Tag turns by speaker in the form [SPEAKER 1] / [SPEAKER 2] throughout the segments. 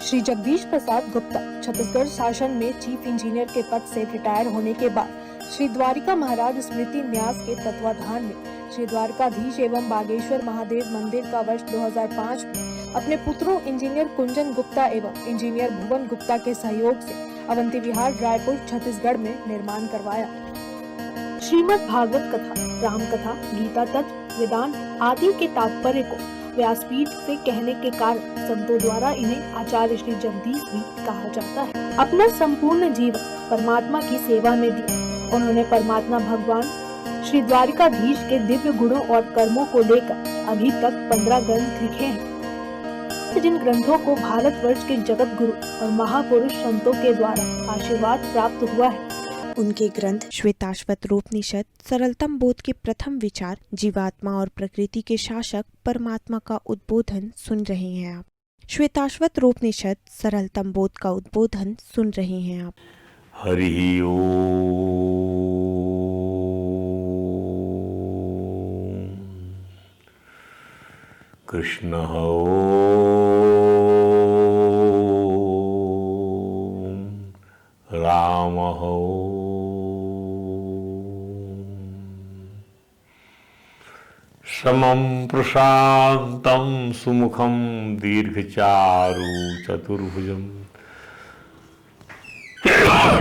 [SPEAKER 1] श्री जगदीश प्रसाद गुप्ता छत्तीसगढ़ शासन में chief engineer के पद से रिटायर होने के बाद श्री द्वारिका महाराज स्मृति न्यास के तत्वाधान में श्री द्वारकाधीश एवं बागेश्वर महादेव मंदिर का वर्ष 2005 में अपने पुत्रों इंजीनियर कुंजन गुप्ता एवं इंजीनियर भुवन गुप्ता के सहयोग से अवंती विहार रायपुर छत्तीसगढ़ में निर्माण करवाया। श्रीमद् भागवत कथा, राम कथा, गीता तत्व, वेदांत आदि के तात्पर्य को व्यासपीठ से कहने के कारण संतों द्वारा इन्हें आचार्य श्री जगदीश भी कहा जाता है। अपना संपूर्ण जीवन परमात्मा की सेवा में दिया। उन्होंने परमात्मा भगवान श्री द्वारिकाधीश के दिव्य गुणों और कर्मों को लेकर अभी तक 15 ग्रंथ लिखे हैं, जिन ग्रंथों को भारतवर्ष के जगत गुरु और महापुरुष संतों के द्वारा आशीर्वाद प्राप्त हुआ है।
[SPEAKER 2] उनके ग्रंथ श्वेताश्वत रूपनिषद सरलतम बोध के प्रथम विचार, जीवात्मा और प्रकृति के शासक परमात्मा का उद्बोधन सुन रहे हैं आप। श्वेताश्वत रूपनिषद सरलतम बोध का उद्बोधन सुन रहे हैं आप।
[SPEAKER 3] हरि ओम। कृष्ण ओम, राम ओम। समं प्रशान्तं सुमुखं दीर्घचारु चतुर्भुजं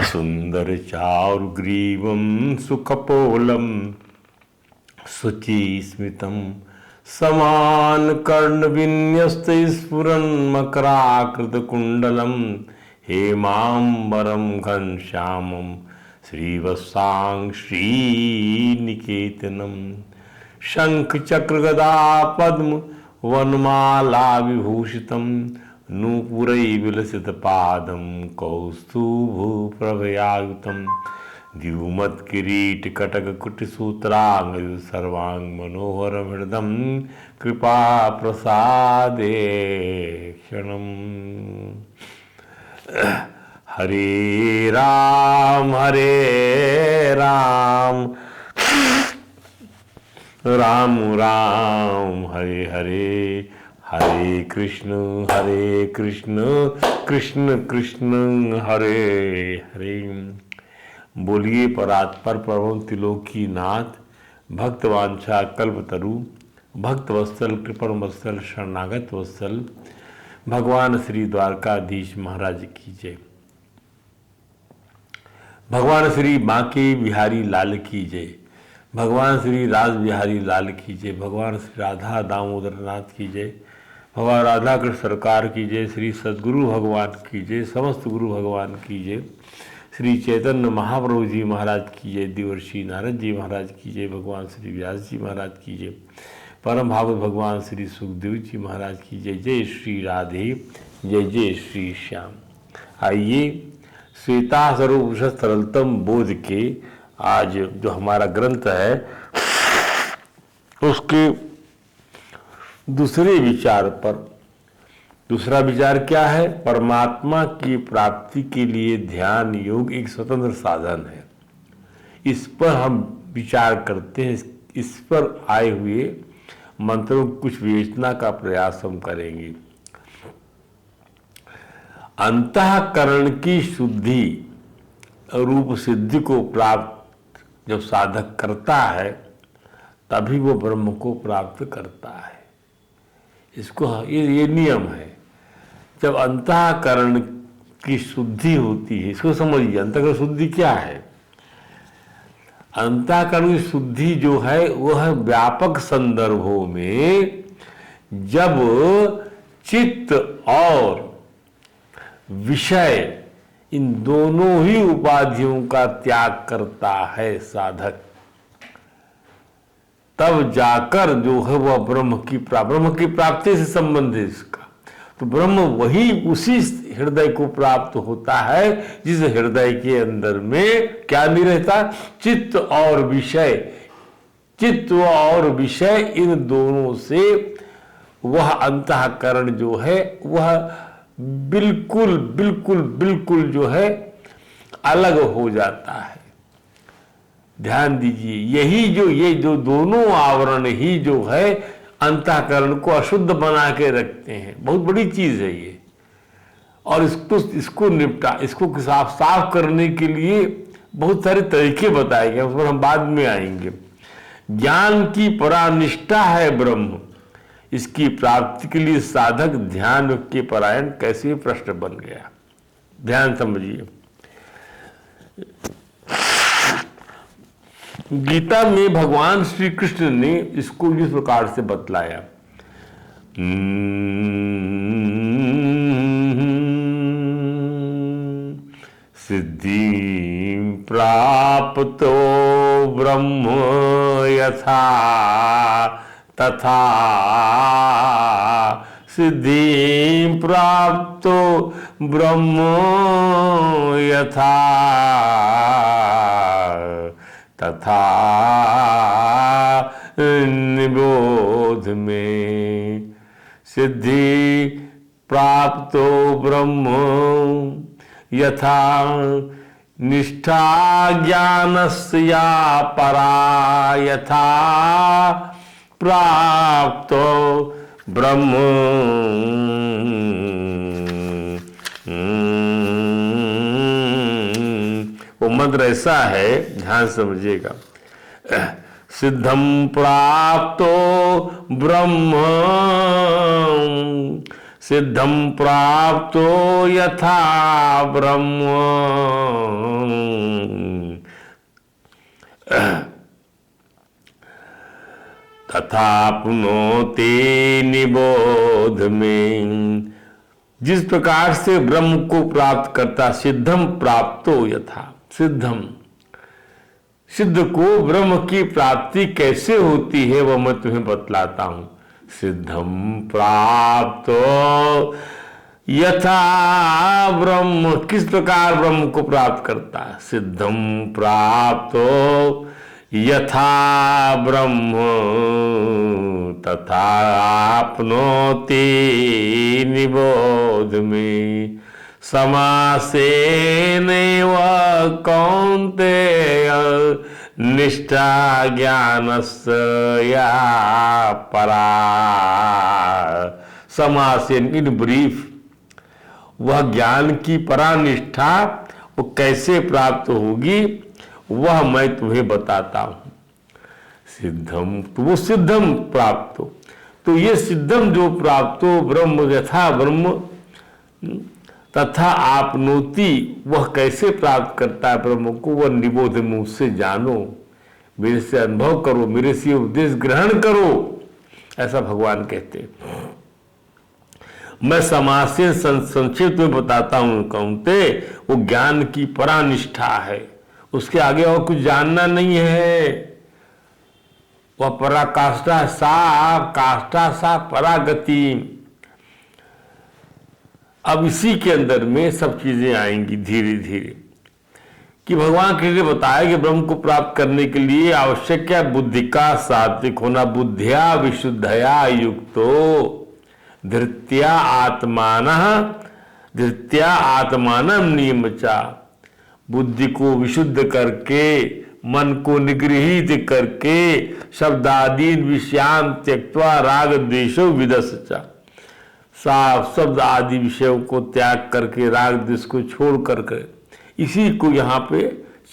[SPEAKER 3] सुन्दरचारुग्रीवं सुकपोलं शुचिस्मितं समानकर्णविन्यस्तस्फुरन्मकराकृतकुण्डलं हेमाम्बरं घनश्यामं श्रीवत्सां श्रीनिकेतनं शङ्खचक्रगदा पद्म वनमाला विभूषितं नूपुरैर्विलसितपादं कौस्तुभप्रभयायुतं द्युमत्किरीटकटककुटिसूत्राङ्गं सर्वाङ्गमनोहरमृदं कृपाप्रसादे क्षणम्। हरे राम राम राम हरे हरे, हरे कृष्ण कृष्ण कृष्ण हरे हरे। बोलिए परात्पर प्रभु त्रिलोकीनाथ, भक्तवांछा कल्पतरु, भक्त वत्सल कृपण वत्सल शरणागत वत्सल भगवान श्री द्वारकाधीश महाराज की जय। भगवान श्री बांके बिहारी लाल की जय। भगवान श्री राज बिहारी लाल की जय। भगवान श्री राधा दामोदर नाथ की जय। भगवान राधा कृष्ण सरकार की जय। श्री सद्गुरु भगवान की जय। समस्त गुरु भगवान की जय। श्री चैतन्य महाप्रभु जी महाराज की जय। देवर्षि नारद जी महाराज की जय। भगवान श्री व्यास जी महाराज की जय। परम भागवत भगवान श्री सुखदेव जी महाराज की जय। जय श्री राधे, जय जय श्री श्याम। आइए श्वेताश्वत सरलतम बोध के आज जो हमारा ग्रंथ है उसके दूसरे विचार पर। दूसरा विचार क्या है? परमात्मा की प्राप्ति के लिए ध्यान योग एक स्वतंत्र साधन है। इस पर हम विचार करते हैं। इस पर आए हुए मंत्रों की कुछ विवेचना का प्रयास हम करेंगे। अंतःकरण की शुद्धि रूप सिद्धि को प्राप्त जब साधक करता है तभी वो ब्रह्म को प्राप्त करता है। इसको ये नियम है। जब अंतःकरण की शुद्धि होती है, इसको समझिए। अंतःकरण शुद्धि क्या है? अंतःकरण की शुद्धि जो है वह व्यापक संदर्भों में जब चित्त और विषय इन दोनों ही उपाधियों का त्याग करता है साधक, तब जाकर जो है वह ब्रह्म की प्राप्ति से संबंधित इसका। तो ब्रह्म वही उसी हृदय को प्राप्त होता है जिस हृदय के अंदर में क्या नहीं रहता? चित्त और विषय। चित्त और विषय इन दोनों से वह अंतःकरण जो है वह बिल्कुल बिल्कुल बिल्कुल जो है अलग हो जाता है। ध्यान दीजिए, ये जो दोनों आवरण ही जो है अंतःकरण को अशुद्ध बना के रखते हैं। बहुत बड़ी चीज है ये। और इसको साफ करने के लिए बहुत सारे तरीके बताए गए, उस पर हम बाद में आएंगे। ज्ञान की परानिष्ठा है ब्रह्म, इसकी प्राप्ति के लिए साधक ध्यान के परायण कैसे प्रश्न बन गया। ध्यान समझिए, गीता में भगवान श्री कृष्ण ने इसको इस प्रकार से बतलाया। सिद्धि प्राप्तो ब्रह्म यथा तथा, सिद्धि प्राप्तो ब्रह्म यथा तथा निबोध में। सिद्धि प्राप्तो ब्रह्म यथा निष्ठा ज्ञानस्य या परा, यथा प्राप्तो ब्रह्म। वो मंत्र ऐसा है, ध्यान समझिएगा। सिद्धम प्राप्तो ब्रह्म, सिद्धम प्राप्तो यथा ब्रह्म, तथाप्नोति निबोध में। जिस प्रकार से ब्रह्म को प्राप्त करता, सिद्धम प्राप्तो यथा, सिद्धम, सिद्ध को ब्रह्म की प्राप्ति कैसे होती है वह मैं तुम्हें बतलाता हूं। सिद्धम प्राप्तो यथा ब्रह्म, किस प्रकार ब्रह्म को प्राप्त करता है। सिद्धम प्राप्तो यथा ब्रह्म तथा आपनोति निबोध में। समासेनैव कौन्तेय निष्ठा ज्ञानस्य या परा। समासेन, इन ब्रीफ, वह ज्ञान की परानिष्ठा वो कैसे प्राप्त होगी वह मैं तुम्हें बताता हूं। सिद्धम, तो वो सिद्धम प्राप्त हो, तो ये सिद्धम जो प्राप्त हो ब्रह्म यथा ब्रह्म तथा आपनोति, वह कैसे प्राप्त करता है ब्रह्म को, वह निबोध में उससे जानो, मेरे से अनुभव करो, मेरे से उपदेश ग्रहण करो, ऐसा भगवान कहते हैं। मैं समाज से संक्षिप्त में बताता हूं कौनते, वो ज्ञान की परानिष्ठा है, उसके आगे और कुछ जानना नहीं है। वह पराकाष्ठा सा परागति। अब इसी के अंदर में सब चीजें आएंगी धीरे धीरे, कि भगवान के लिए बताया कि ब्रह्म को प्राप्त करने के लिए आवश्यक क्या, बुद्धि का सात्विक होना। बुद्धिया विशुद्धया युक्तो धृत्या आत्मानम नियमचा। बुद्धि को विशुद्ध करके, मन को निगृहित करके, शब्दादीन विषयान त्यक्त्वा राग द्वेषो विदस्चा। साफ शब्द आदि विषयों को त्याग करके, राग द्वेष को छोड़ करके, इसी को यहाँ पे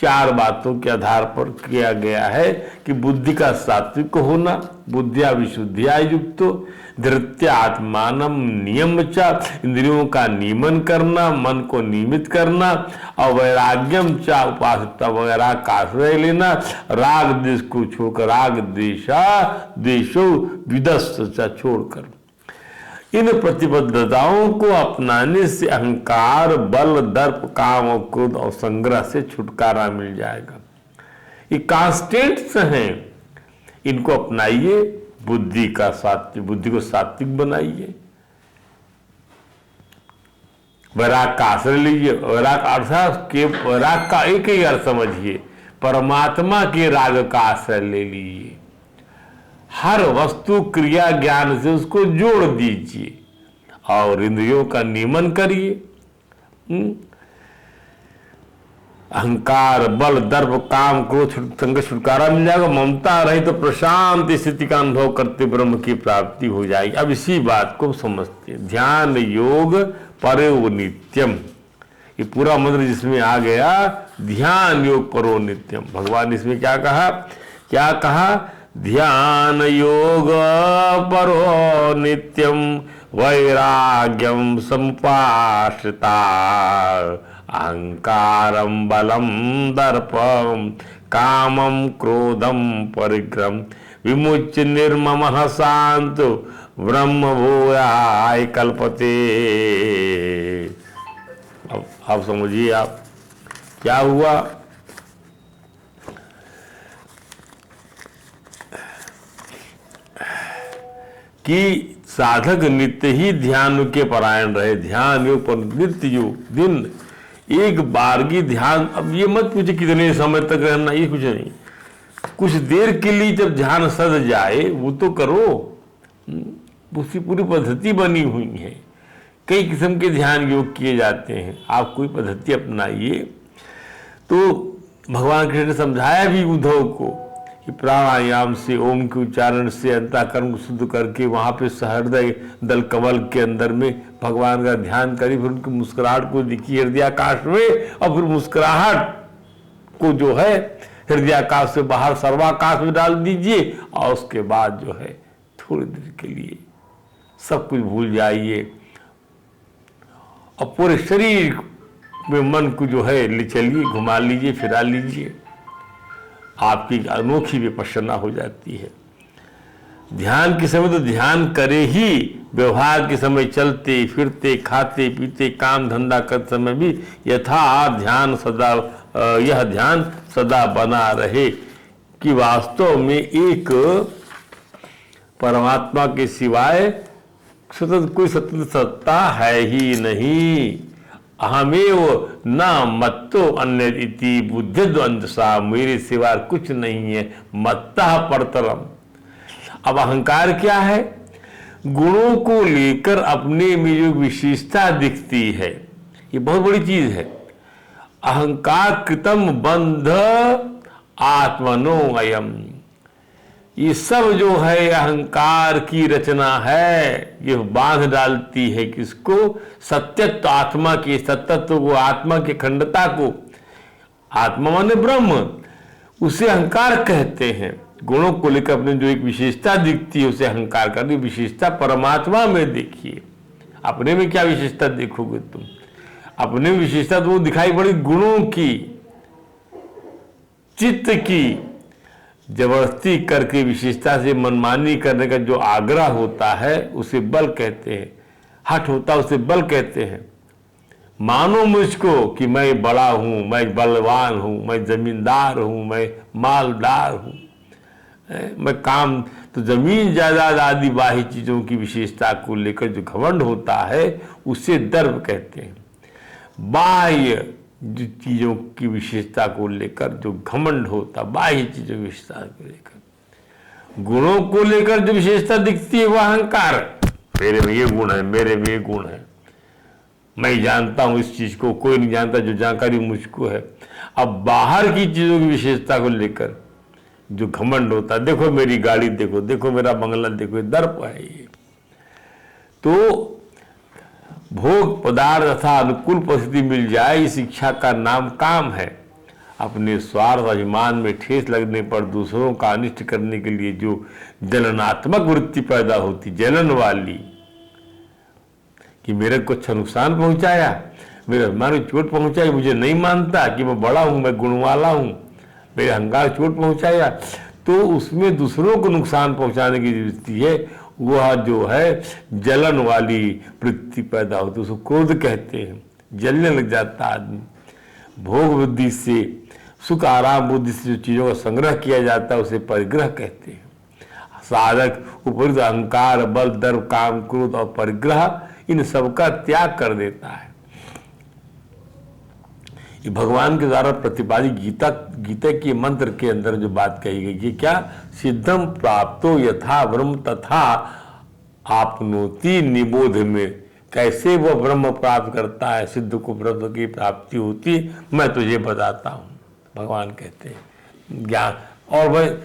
[SPEAKER 3] चार बातों के आधार पर किया गया है कि बुद्धि का सात्विक होना, बुद्धिया विशुद्धिया युक्तो धृत्या आत्मानम नियम च, इंद्रियों का नियमन करना, मन को नियमित करना, और वैराग्यम च उपासकता वगैरह का आश्रय लेना, राग द्वेष को छोड़कर, राग द्वेषो विदस्य छोड़कर। इन प्रतिबद्धताओं को अपनाने से अहंकार, बल, दर्प, काम और क्रोध और संग्रह से छुटकारा मिल जाएगा। ये कांस्टेंट्स हैं, इनको अपनाइए, बुद्धि को सात्विक बनाइए, वैराग का आश्रय लीजिए। वैराग अर्थात के वैराग का एक ही अर्थ समझिए, परमात्मा के राग का आश्रय ले लीजिए। हर वस्तु क्रिया ज्ञान से उसको जोड़ दीजिए और इंद्रियों का नियमन करिए। अहंकार, बल, दर्प, काम, क्रोध, संग छुटकारा मिल जाएगा। ममता रही तो प्रशांत स्थिति का अनुभव करते ब्रह्म की प्राप्ति हो जाएगी। अब इसी बात को समझते, ध्यान योग परो नित्यम। ये पूरा मंत्र जिसमें आ गया, ध्यान योग परो नित्यम। भगवान ने इसमें क्या कहा, क्या कहा, ध्यान योग परो नित्यम वैराग्यम समुपाश्रिता अहंकारम बलम दर्पम कामम क्रोधम परिग्रम विमुच्य निर्ममः शांत ब्रह्म भूयाय कल्पते। अब आप समझिए, आप क्या हुआ कि साधक नित्य ही ध्यान के परायण रहे। ध्यान योग पर नित्य योग, दिन एक बारगी ध्यान। अब ये मत पूछे कितने समय तक रहना, ये कुछ नहीं, कुछ देर के लिए जब ध्यान सज जाए वो तो करो। उसकी पूरी पद्धति बनी हुई है, कई किस्म के ध्यान योग किए जाते हैं। आप कोई पद्धति अपनाइए। तो भगवान कृष्ण ने समझाया भी उद्धव को कि प्राणायाम से, ओम के उच्चारण से अंतःकरण को शुद्ध करके वहाँ पे सहृदय दल कमल के अंदर में भगवान का ध्यान करिए। फिर उनकी मुस्कुराहट को देखिए हृदयाकाश में, और फिर मुस्कुराहट को जो है हृदयाकाश से बाहर सर्वाकाश में डाल दीजिए, और उसके बाद जो है थोड़ी देर के लिए सब कुछ भूल जाइए और पूरे शरीर में मन को जो है ले चलिए, घुमा लीजिए, फिरा लीजिए। आपकी अनोखी विपश्यना हो जाती है। ध्यान के समय तो ध्यान करे ही, व्यवहार के समय चलते फिरते खाते पीते काम धंधा करते समय भी यथा ध्यान सदा, यह ध्यान सदा बना रहे कि वास्तव में एक परमात्मा के सिवाय स्वतंत्र कोई स्वतंत्र सत्ता है ही नहीं। अहमेव न मत्तो अन्य इति बुद्धिद्वंदसा, मेरे सिवा कुछ नहीं है, मत्तः परतरम। अब अहंकार क्या है, गुणों को लेकर अपने में जो विशेषता दिखती है, ये बहुत बड़ी चीज है। अहंकार कृतम बंध आत्मनो अयम, ये सब जो है अहंकार की रचना है। ये बांध डालती है किसको, सत्यत्व आत्मा की, सत्यत्व को, आत्मा की खंडता को। आत्मा माने ब्रह्म, उसे अहंकार कहते हैं। गुणों को लेकर अपने जो एक विशेषता दिखती है उसे अहंकार करनी। विशेषता परमात्मा में देखिए, अपने में क्या विशेषता देखोगे तुम, अपने में विशेषता तो वो दिखाई पड़ी गुणों की, चित्त की। जबरदस्ती करके विशेषता से मनमानी करने का जो आग्रह होता है उसे बल कहते हैं, हठ होता है उसे बल कहते हैं। मानो मुझको कि मैं बड़ा हूं, मैं बलवान हूं, मैं जमींदार हूं, मैं मालदार हूं, मैं काम, तो जमीन जायदाद आदि बाह्य चीजों की विशेषता को लेकर जो घमंड होता है उसे दर्प कहते हैं। बाह्य जो चीजों की विशेषता को लेकर जो घमंड होता, बाह्य चीजों की विशेषता को लेकर, गुणों को लेकर जो विशेषता दिखती है वह अहंकार। मेरे में ये गुण है, मेरे में ये गुण है, मैं जानता हूं इस चीज को, कोई नहीं जानता, जो जानकारी मुझको है। अब बाहर की चीजों की विशेषता को लेकर जो घमंड होता है, देखो मेरी गाड़ी देखो, देखो मेरा बंगला देखो, दर्प है ये। तो भोग पदार्थ तथा अनुकूल परिस्थिति मिल जाए, इस इच्छा का नाम काम है। अपने स्वार्थ अभिमान में ठेस लगने पर दूसरों का अनिष्ट करने के लिए जो जलनात्मक वृत्ति पैदा होती, जलन वाली, कि मेरे को अच्छा नुकसान पहुंचाया, मेरे अभिमान को चोट पहुंचाई, मुझे नहीं मानता कि मैं बड़ा हूं, मैं गुण वाला हूं, मेरे अहंकार चोट पहुंचाया, तो उसमें दूसरों को नुकसान पहुंचाने की वृत्ति है, वह जो है जलन वाली वृत्ति पैदा होती है, उसको क्रोध कहते हैं। जलने लग जाता आदमी। भोग बुद्धि से, सुख आराम बुद्धि से जो चीजों का संग्रह किया जाता है उसे परिग्रह कहते हैं। साधक उपरित अहंकार, बल, दर्प, काम, क्रोध और परिग्रह, इन सबका त्याग कर देता है। ये भगवान के द्वारा प्रतिपादित गीता के मंत्र के अंदर जो बात कही गई कि क्या, सिद्धम प्राप्तो यथा ब्रह्म तथा आपनोति निबोध में, कैसे वह ब्रह्म प्राप्त करता है, सिद्ध को ब्रह्म की प्राप्ति होती है, मैं तुझे बताता हूं। भगवान कहते हैं ज्ञान, और वह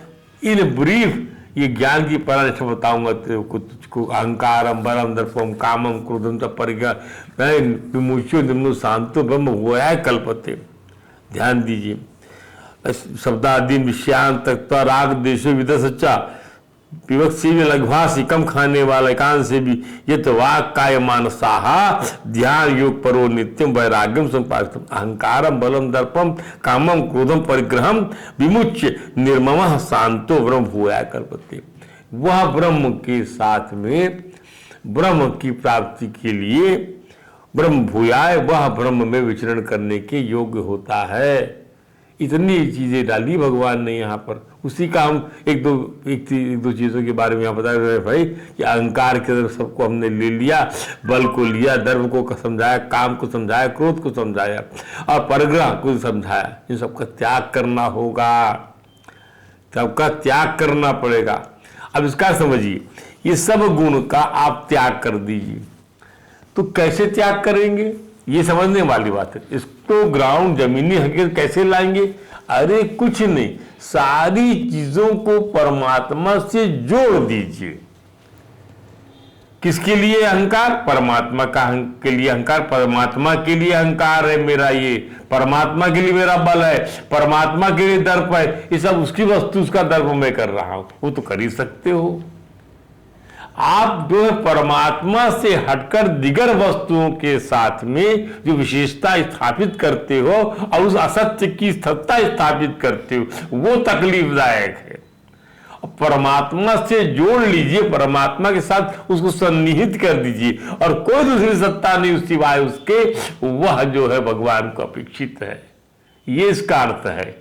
[SPEAKER 3] इन ब्रीफ ये ज्ञान की परानिष्ठा बताऊंगा तेरे को, तुझको। अहंकारम बलम दर्पम कामम क्रोधम तप परिज्ञा विमुच्यो निम्नो शांतो ब्रह्म हुआ है कल्पते। ध्यान दीजिए। शब्दादीन विषयांत तत्व राग देशो विद सच्चा विवक्षी में लघभाषी कम खाने वाला एकांत से भी ये तो वाक काय मानसाहा ध्यान योग परो नित्यम वैराग्यम संपादितम अहंकारम बलम दर्पम कामम क्रोधम परिग्रहम विमुच्य निर्ममः शांतो ब्रह्म भूया कल्पते। वह ब्रह्म के साथ में ब्रह्म की प्राप्ति के लिए ब्रह्म भूयाय वह ब्रह्म में विचरण करने के योग्य होता है। इतनी चीजें डाली भगवान ने यहाँ पर। उसी का हम एक दो चीजों के बारे में यहाँ बता रहे हैं भाई कि अहंकार के तरफ सबको हमने ले लिया, बल को लिया, धर्म को समझाया, काम को समझाया, क्रोध को समझाया और परग्रह को समझाया। इन सबका त्याग करना होगा, सबका त्याग करना पड़ेगा। अब इसका समझिए, ये सब गुण का आप त्याग कर दीजिए। तो कैसे त्याग करेंगे, ये समझने वाली बात है। इसको ग्राउंड जमीनी हकीकत कैसे लाएंगे? अरे कुछ नहीं, सारी चीजों को परमात्मा से जोड़ दीजिए। किसके लिए अहंकार? परमात्मा के लिए अहंकार। परमात्मा के लिए अहंकार है मेरा, ये परमात्मा के लिए मेरा बल है, परमात्मा के लिए दर्प है। ये सब उसकी वस्तु, उसका दर्प मैं कर रहा हूं। वो तो कर ही सकते हो आप। जो है परमात्मा से हटकर दिगर वस्तुओं के साथ में जो विशेषता स्थापित करते हो और उस असत्य की सत्ता स्थापित करते हो, वो तकलीफदायक है। परमात्मा से जोड़ लीजिए, परमात्मा के साथ उसको सन्निहित कर दीजिए और कोई दूसरी सत्ता नहीं सिवाय उसके, वह जो है भगवान को अपेक्षित है। ये इसका अर्थ है।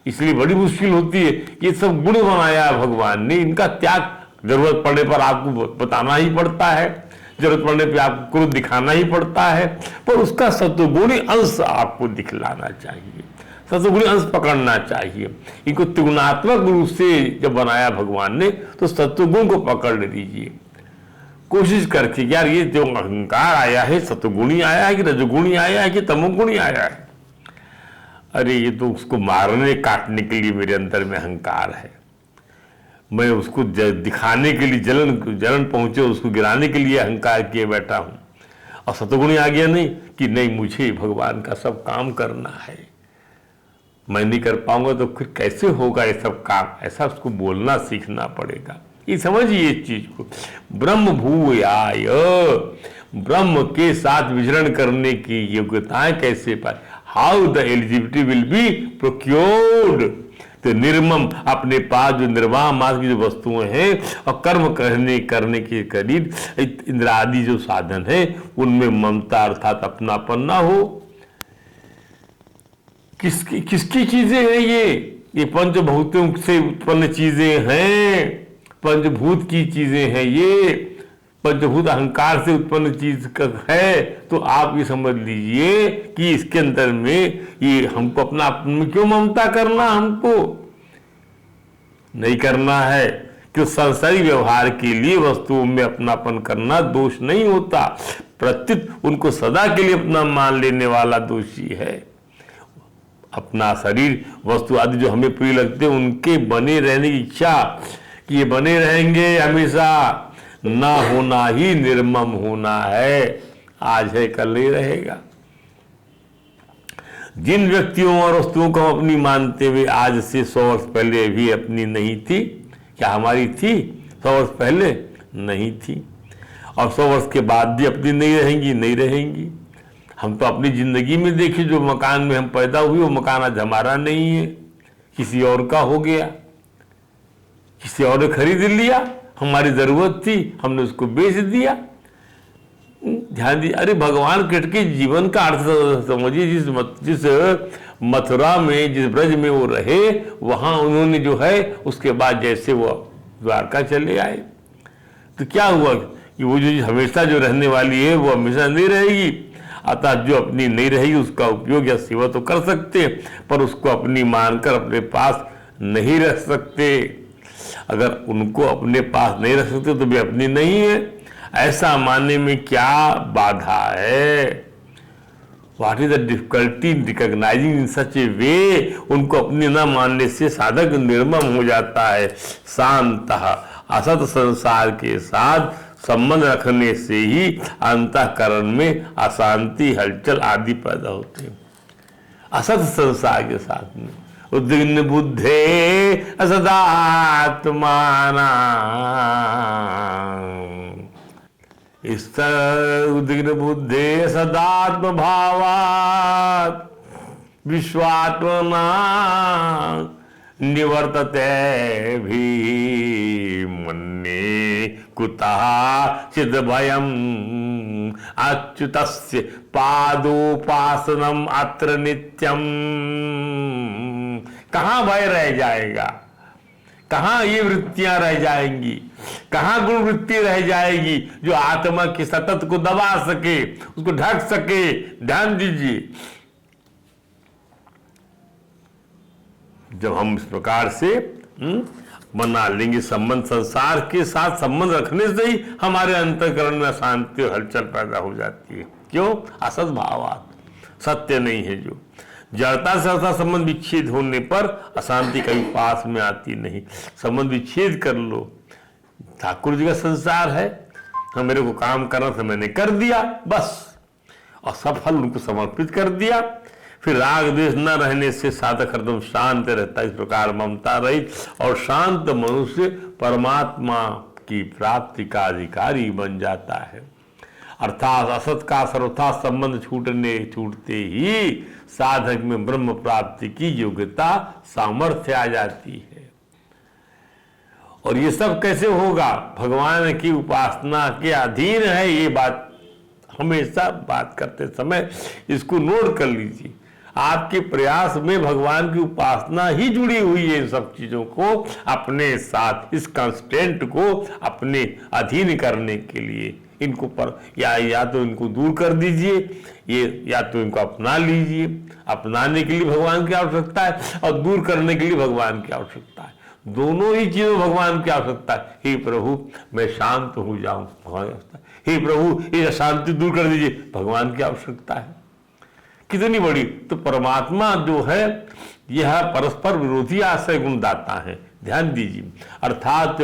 [SPEAKER 3] इसलिए बड़ी मुश्किल होती है। ये सब गुण बनाया भगवान ने, इनका त्याग जरूरत पड़ने पर आपको बताना ही पड़ता है, जरूरत पड़ने पर आपको क्रोध दिखाना ही पड़ता है, पर उसका सत्वगुणी अंश आपको दिखलाना चाहिए, सत्वगुणी अंश पकड़ना चाहिए। इनको त्रिगुणात्मक रूप से जब बनाया भगवान ने तो सत्वगुण को पकड़ लीजिए। कोशिश करके यार ये जो अहंकार आया है सत्वगुणी आया है कि रजोगुणी आया है कि तमोगुणी आया है? अरे ये तो उसको मारने काटने के लिए मेरे अंदर में अहंकार है। मैं उसको दिखाने के लिए जलन पहुंचे उसको गिराने के लिए अहंकार किए बैठा हूं। और सतगुणी आ गया नहीं कि नहीं मुझे भगवान का सब काम करना है, मैं नहीं कर पाऊंगा तो फिर कैसे होगा ये सब काम, ऐसा उसको बोलना सीखना पड़ेगा। ये समझिए इस चीज को। ब्रह्म भूयाय, ब्रह्म के साथ विचरण करने की योग्यताएं कैसे पाए? How the eligibility will be procured. तो निर्मम, अपने पास जो निर्वाह मार्ग की जो वस्तुएं हैं और कर्म करने के करीब इंद्र आदि जो साधन है उनमें ममता अर्थात अपनापन ना हो। किसकी चीजें हैं ये पंचभूतों से उत्पन्न चीजें हैं, पंचभूत की चीजें हैं। ये पंचभूत अहंकार से उत्पन्न चीज है। तो आप ये समझ लीजिए कि इसके अंदर में ये हमको अपना में क्यों ममता करना, हमको नहीं करना है। कि संसारी व्यवहार के लिए वस्तुओं में अपनापन करना दोष नहीं होता, प्रत्युत उनको सदा के लिए अपना मान लेने वाला दोषी है। अपना शरीर वस्तु आदि जो हमें प्रिय लगते हैं उनके बने रहने की इच्छा कि ये बने रहेंगे हमेशा, ना होना ही निर्मम होना है। आज है कल नहीं रहेगा। जिन व्यक्तियों और वस्तुओं को हम अपनी मानते हुए आज से 100 वर्ष पहले भी अपनी नहीं थी, क्या हमारी थी? 100 वर्ष पहले नहीं थी और 100 वर्ष के बाद भी अपनी नहीं रहेंगी, नहीं रहेंगी। हम तो अपनी जिंदगी में देखिए, जो मकान में हम पैदा हुए वो मकान आज हमारा नहीं है, किसी और का हो गया, किसी और ने खरीद लिया। हमारी जरूरत थी, हमने उसको बेच दिया। ध्यान दीजिए। अरे भगवान कृष्ण के जीवन का अर्थ समझिए। जिस मथुरा में, जिस ब्रज में वो रहे, वहां उन्होंने जो है उसके बाद जैसे वो द्वारका चले आए तो क्या हुआ कि वो जो हमेशा जो रहने वाली है वो हमेशा नहीं रहेगी। अतः जो अपनी नहीं रहेगी उसका उपयोग या सेवा तो कर सकते, पर उसको अपनी मानकर अपने पास नहीं रख सकते। अगर उनको अपने पास नहीं रख सकते तो वे अपनी नहीं है, ऐसा मानने में क्या बाधा है? What is the difficulty in recognising in such a way, उनको अपने न मानने से साधक निर्मम हो जाता है। शांत असत संसार के साथ संबंध रखने से ही अंतःकरण में अशांति, हलचल आदि पैदा होते हैं। असत संसार के साथ में उद्विग्न बुद्धे असदात्माना, इस उद्विग्न बुद्धे सदात्म भावात् विश्वात्मना निवर्तते भी मन्ये कुतः चिद भयम् अच्युतस्य पादोपासनम अत्र नित्यम। कहाँ भय रह जाएगा, कहाँ ये वृत्तियां रह जाएंगी, कहाँ गुण वृत्ति रह जाएगी जो आत्मा की सतत को दबा सके, उसको ढक सके। ध्यान दीजिए, जब हम इस प्रकार से बना लेंगे संबंध, संसार के साथ संबंध रखने से ही हमारे अंतःकरण में अशांति और हलचल पैदा हो जाती है। क्यों? असत भावात, सत्य नहीं है जो। जड़ता से ऐसा संबंध विच्छेद होने पर अशांति कभी पास में आती नहीं। संबंध विच्छेद कर लो, ठाकुर जी का संसार है, हम मेरे को काम करना था मैंने कर दिया बस, और सफल उनको समर्पित कर दिया। फिर राग द्वेष न रहने से साधक हरदम शांत रहता है। इस प्रकार ममता रहित और शांत मनुष्य परमात्मा की प्राप्ति का अधिकारी बन जाता है। अर्थात असत का सर्वथा संबंध छूटते ही साधक में ब्रह्म प्राप्ति की योग्यता, सामर्थ्य आ जाती है। और ये सब कैसे होगा? भगवान की उपासना के अधीन है। ये बात हमेशा बात करते समय इसको नोट कर लीजिए। आपके प्रयास में भगवान की उपासना ही जुड़ी हुई है। इन सब चीजों को अपने साथ, इस कंस्टेंट को अपने अधीन करने के लिए इनको पर या तो इनको दूर कर दीजिए, ये या तो इनको अपना लीजिए। अपनाने के लिए भगवान की आवश्यकता है और दूर करने के लिए भगवान की आवश्यकता है। दोनों ही चीजों भगवान की आवश्यकता है। हे प्रभु मैं शांत हो जाऊं, भगवान की आवश्यकता है। हे प्रभु ये अशांति दूर कर दीजिए, भगवान की आवश्यकता है। कितनी बड़ी! तो परमात्मा जो है यह परस्पर विरोधी आश्रय गुणदाता है। ध्यान दीजिए। अर्थात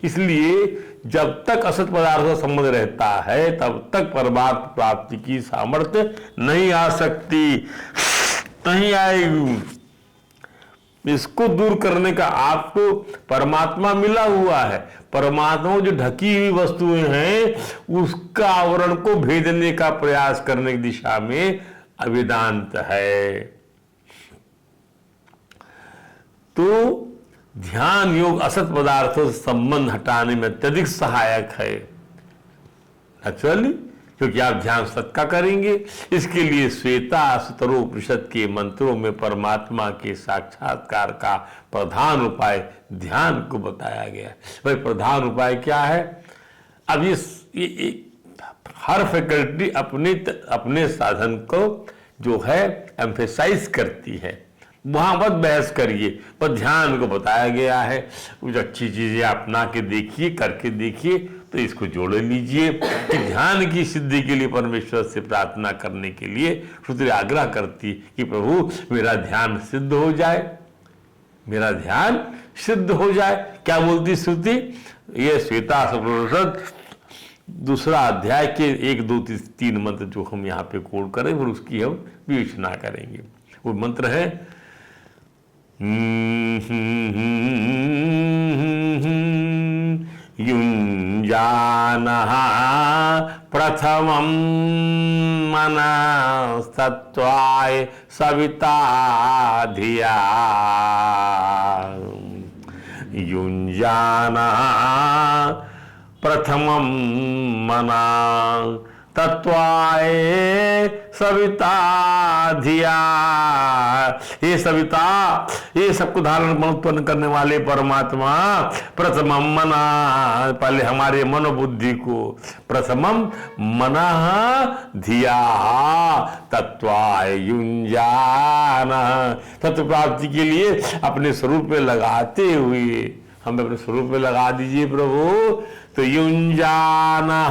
[SPEAKER 3] इसलिए जब तक असत पदार्थों का संबंध रहता है तब तक परमात्मा प्राप्ति की सामर्थ्य नहीं आ सकती, नहीं आएगी। इसको दूर करने का आपको परमात्मा मिला हुआ है। परमात्मा जो ढकी हुई वस्तुएं हैं उसका आवरण को भेदने का प्रयास करने की दिशा में वेदांत है। तो ध्यान योग असत पदार्थों से संबंध हटाने में अत्यधिक सहायक है एक्चुअली, क्योंकि आप ध्यान सत का करेंगे। इसके लिए श्वेताश्वतरोपनिषद के मंत्रों में परमात्मा के साक्षात्कार का प्रधान उपाय ध्यान को बताया गया है। भाई प्रधान उपाय क्या है? अब ये हर फैकल्टी अपने साधन को जो है एम्फेसाइज करती है, वहां मत बहस करिए, पर ध्यान को बताया गया है। कुछ अच्छी चीजें अपना के देखिए, करके देखिए, तो इसको जोड़ लीजिए कि ध्यान की सिद्धि के लिए परमेश्वर से प्रार्थना करने के लिए श्रुति आग्रह करती कि प्रभु मेरा ध्यान सिद्ध हो जाए, मेरा ध्यान सिद्ध हो जाए। क्या बोलती श्रुति? ये श्वेताश्वतरोपनिषद दूसरा अध्याय के 1, 2, 3 मंत्र जो हम यहाँ पे कोड करें फिर उसकी हम विवेचना करेंगे। वो मंत्र है युञ्जानः प्रथमं मनस्तत्त्वाय सविता धिया युञ्जानः प्रथमं मना तत्वाय सविता धिया। ये सविता, ये सबको धारण उत्पन्न करने वाले परमात्मा प्रथमम मना, पहले हमारे मनोबुद्धि को प्रथमम मना धिया तत्वाय युञ्जान, तत्व प्राप्ति के लिए अपने स्वरूप में लगाते हुए हमें अपने स्वरूप में लगा दीजिए प्रभु। तो युंजाना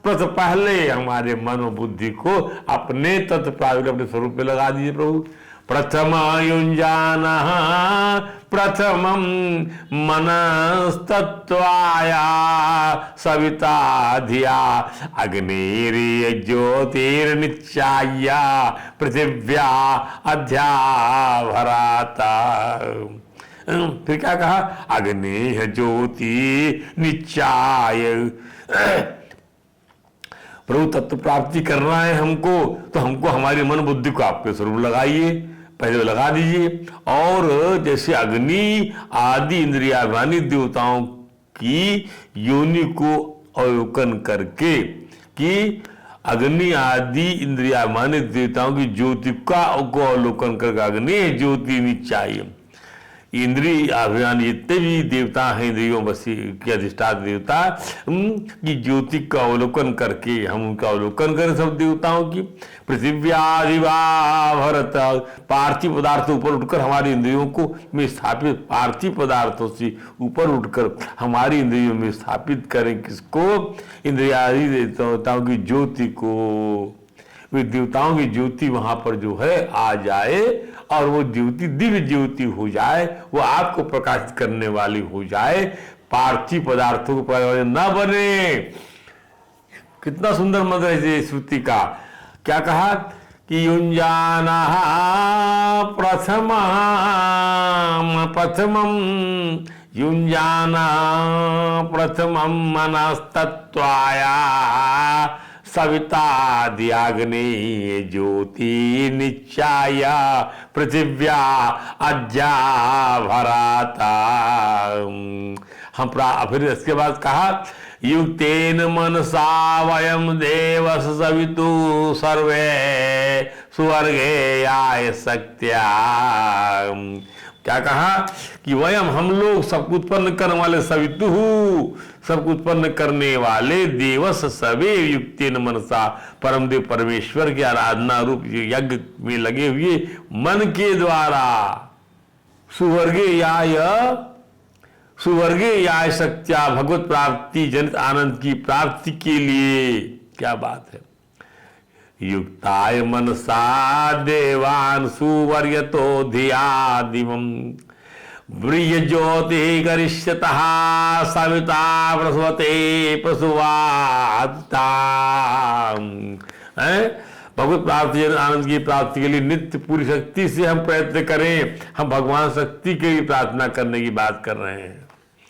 [SPEAKER 3] प्रथ पहले हमारे मन और बुद्धि को अपने तत्व प्रारूप अपने स्वरूप में लगा दीजिए प्रभु। प्रथम युंजाना प्रथमम मनस्तत्वाया सविता धिया अग्निर्य ज्योतिर्निचाय पृथिव्या अध्याभराता। फिर क्या कहा? अग्नि ज्योति निचाय। प्रभु तत्व प्राप्ति करना है हमको, तो हमको हमारी मन बुद्धि को आपके स्वरूप लगाइए, पहले लगा दीजिए। और जैसे अग्नि आदि इंद्रियाभिमानी देवताओं की योनि को अवलोकन करके कि अग्नि आदि इंद्रियाभिमानी देवताओं की ज्योति का अवलोकन करके अग्नि ज्योति निचाय। इंद्रिय अभिमान जितने भी देवता हैं, इंद्रियों बसी के अधिष्ठान देवता की ज्योति का अवलोकन करके हम उनका अवलोकन करें सब देवताओं की। पृथिव्यादिवा भरत, पार्थिव पदार्थों ऊपर उठकर हमारी इंद्रियों को में स्थापित, पार्थिव पदार्थों से ऊपर उठकर हमारी इंद्रियों में स्थापित करें किसको? इंद्रियादि देवताओं की ज्योति को। वे देवताओं की ज्योति वहां पर जो है आ जाए और वो ज्योति दिव्य ज्योति हो जाए, वो आपको प्रकाशित करने वाली हो जाए, पार्थिव पदार्थों को न बने। कितना सुंदर मंत्र है श्रुति का। क्या कहा कि युंजाना प्रथमम युंजाना प्रथमम मनस्तत्वाया सविता दियाग्नि ज्योति निचाय पृथिव्या अध्याभराता। हम फिर इसके बाद कहा युक्तेन मनसा वयम देवस सवितु सर्वे स्वर्गे आय सत्या। क्या कहा कि वयम हम लोग सबको उत्पन्न करने वाले सवितु, सबको उत्पन्न करने वाले देवस सवे युक्तेन मनसा, परमदेव परमेश्वर की आराधना रूप यज्ञ में लगे हुए मन के द्वारा सुवर्गे याय सत्या, भगवत प्राप्ति जनित आनंद की प्राप्ति के लिए। क्या बात है। युक्ताय मनसा देवान सुवर्यतो धिया दिवम ब्रिय ज्योति करिष्यतः सविता प्रसवते प्रसुवाता। भगवत प्राप्ति आनंद की प्राप्ति के लिए नित्य पूरी शक्ति से हम प्रयत्न करें। हम भगवान शक्ति के लिए प्रार्थना करने की बात कर रहे हैं।